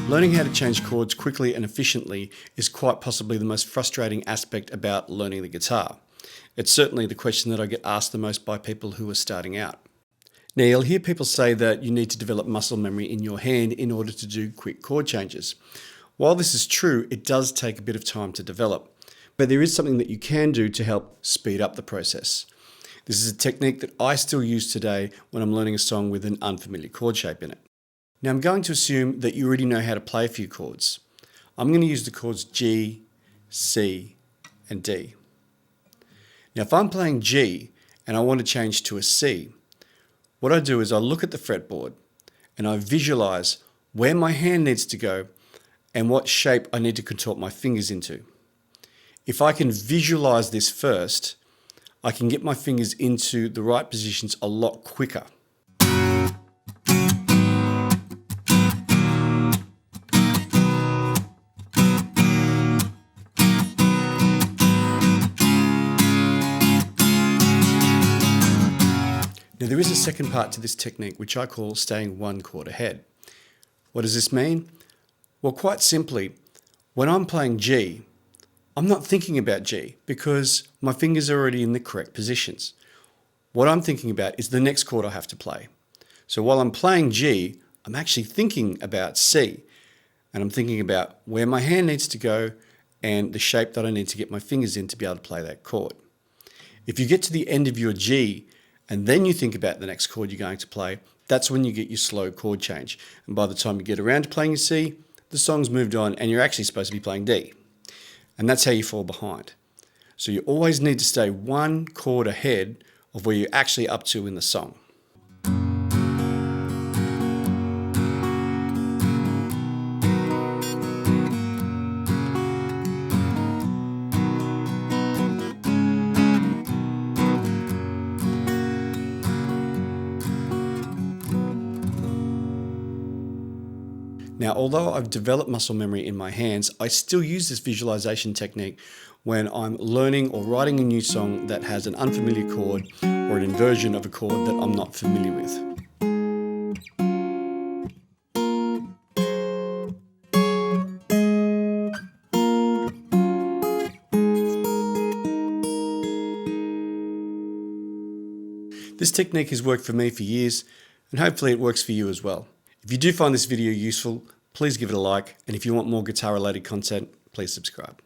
Learning how to change chords quickly and efficiently is quite possibly the most frustrating aspect about learning the guitar. It's certainly the question that I get asked the most by people who are starting out. Now, you'll hear people say that you need to develop muscle memory in your hand in order to do quick chord changes. While this is true, it does take a bit of time to develop, but there is something that you can do to help speed up the process. This is a technique that I still use today when I'm learning a song with an unfamiliar chord shape in it. Now, I'm going to assume that you already know how to play a few chords. I'm going to use the chords G, C, and D. Now, if I'm playing G and I want to change to a C, what I do is I look at the fretboard and I visualize where my hand needs to go and what shape I need to contort my fingers into. If I can visualize this first, I can get my fingers into the right positions a lot quicker. Now, there is a second part to this technique which I call staying one chord ahead. What does this mean? Well, quite simply, when I'm playing G, I'm not thinking about G because my fingers are already in the correct positions. What I'm thinking about is the next chord I have to play. So while I'm playing G, I'm actually thinking about C, and I'm thinking about where my hand needs to go and the shape that I need to get my fingers in to be able to play that chord. If you get to the end of your G and then you think about the next chord you're going to play, that's when you get your slow chord change. And by the time you get around to playing your C, the song's moved on and you're actually supposed to be playing D. And that's how you fall behind. So you always need to stay one chord ahead of where you're actually up to in the song. Now, although I've developed muscle memory in my hands, I still use this visualization technique when I'm learning or writing a new song that has an unfamiliar chord or an inversion of a chord that I'm not familiar with. This technique has worked for me for years, and hopefully it works for you as well. If you do find this video useful, please give it a like, and if you want more guitar-related content, please subscribe.